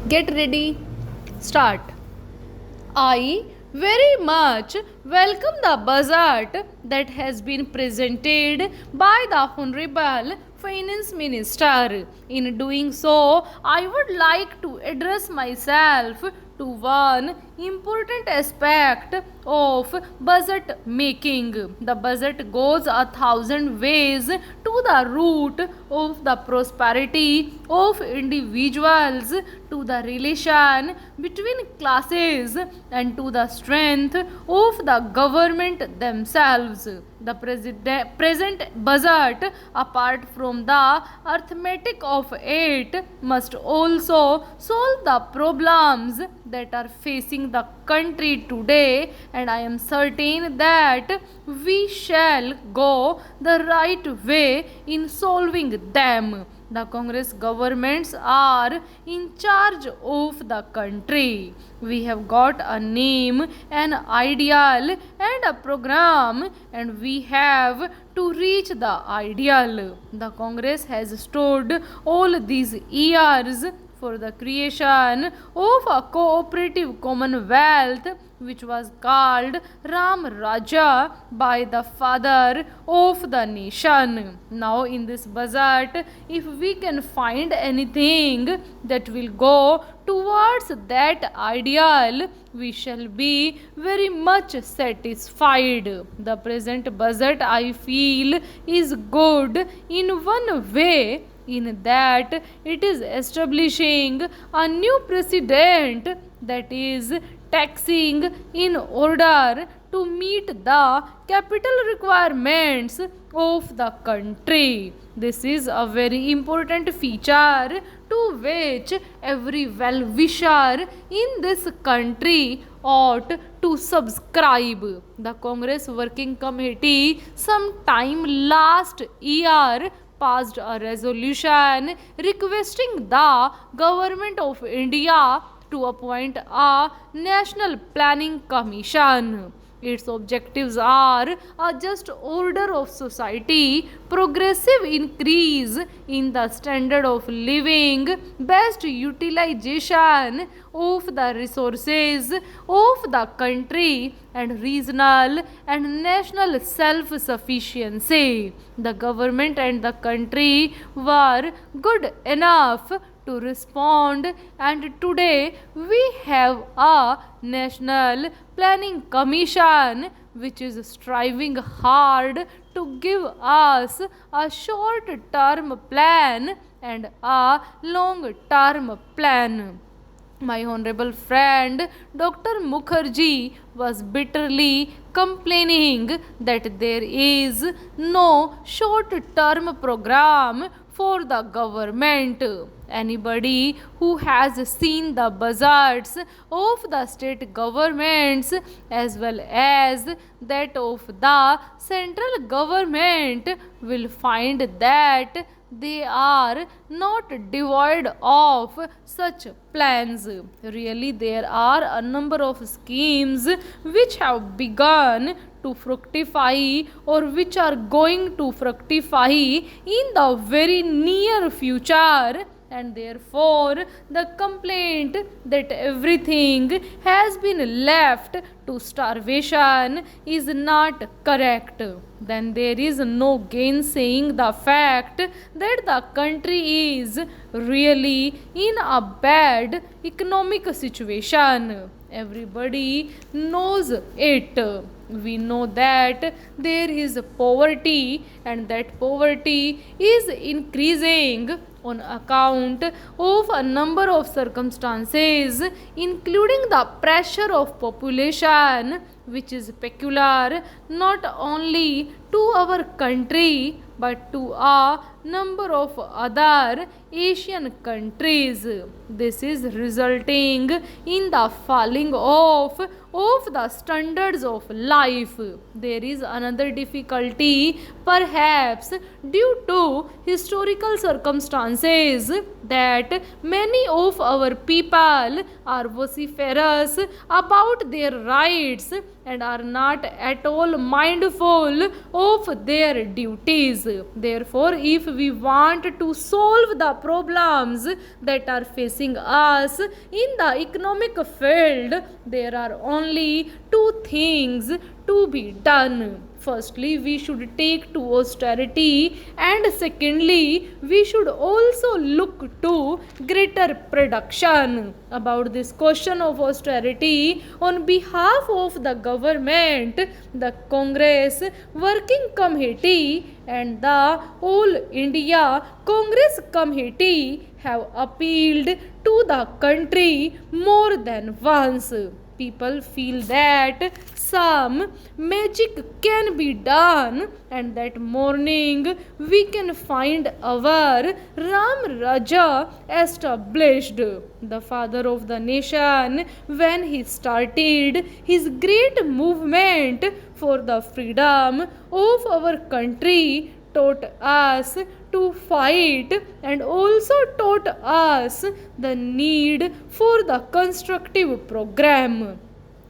Get ready, start. I very much welcome the budget that has been presented by the Honorable Finance Minister. In doing so, I would like to address myself to one important aspect of budget making. The budget goes 1,000 ways to the root of the prosperity of individuals, to the relation between classes, and to the strength of the government themselves. The present budget, apart from the arithmetic of it, must also solve the problems that are facing the country today, and I am certain that we shall go the right way in solving them. The Congress governments are in charge of the country. We have got a name, an ideal, and a program, and we have to reach the ideal. The Congress has stood all these years for the creation of a cooperative commonwealth, which was called Ram Raja by the father of the nation. Now, in this budget, if we can find anything that will go towards that ideal, we shall be very much satisfied. The present budget, I feel, is good in one way, in that it is establishing a new precedent, that is taxing in order to meet the capital requirements of the country. This is a very important feature to which every well wisher in this country ought to subscribe. The Congress Working Committee sometime last year passed a resolution requesting the Government of India to appoint a National Planning Commission. Its objectives are a just order of society, progressive increase in the standard of living, best utilization of the resources of the country, and regional and national self-sufficiency. The government and the country were good enough to respond, and today we have a National Planning Commission which is striving hard to give us a short term plan and a long term plan. My honorable friend Dr. Mukherjee was bitterly complaining that there is no short term program for the government. Anybody who has seen the budgets of the state governments as well as that of the central government will find that they are not devoid of such plans. Really, there are a number of schemes which have begun to fructify or which are going to fructify in the very near future, and therefore the complaint that everything has been left to starvation is not correct. Then there is no gainsaying the fact that the country is really in a bad economic situation. Everybody knows it. We know that there is poverty, and that poverty is increasing on account of a number of circumstances, including the pressure of population, which is peculiar not only to our country but to a number of other Asian countries. This is resulting in the falling off of the standards of life. There is another difficulty, perhaps due to historical circumstances, that many of our people are vociferous about their rights and are not at all mindful of their duties. Therefore, if we want to solve the problems that are facing us in the economic field, there are only two things to be done. Firstly, we should take to austerity, and secondly, we should also look to greater production. About this question of austerity, on behalf of the government, the Congress Working Committee and the All India Congress Committee have appealed to the country more than once. People feel that some magic can be done, and that morning we can find our Ram Raja established, the father of the nation, when he started his great movement for the freedom of our country, taught us to fight and also taught us the need for the constructive program.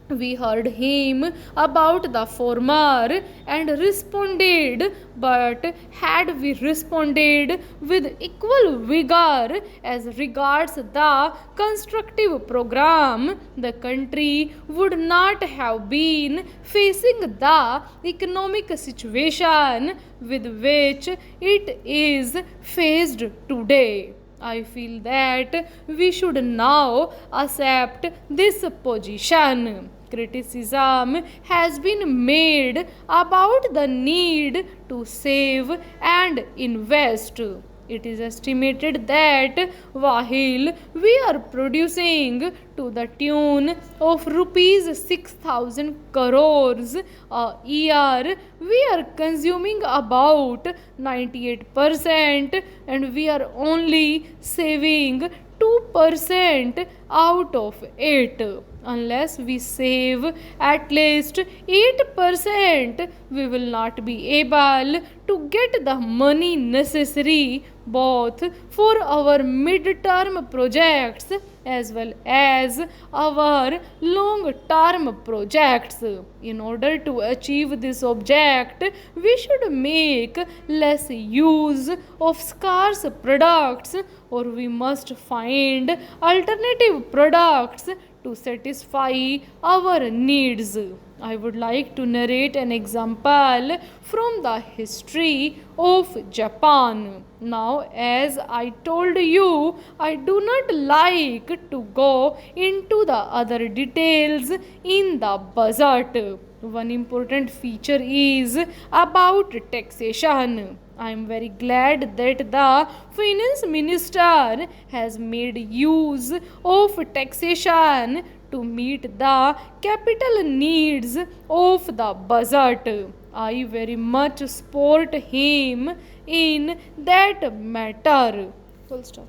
We heard him about the former and responded, but had we responded with equal vigor as regards the constructive program, the country would not have been facing the economic situation with which it is faced today. I feel that we should now accept this position. Criticism has been made about the need to save and invest. It is estimated that while we are producing to the tune of rupees 6,000 crores a year, we are consuming about 98% and we are only saving 2% out of it. Unless we save at least 8%, we will not be able to get the money necessary both for our mid-term projects as well as our long-term projects. In order to achieve this object, we should make less use of scarce products, or we must find alternative products to satisfy our needs. I would like to narrate an example from the history of Japan. Now, as I told you, I do not like to go into the other details in the budget. One important feature is about taxation. I am very glad that the finance minister has made use of taxation to meet the capital needs of the budget. I very much support him in that matter. Full stop.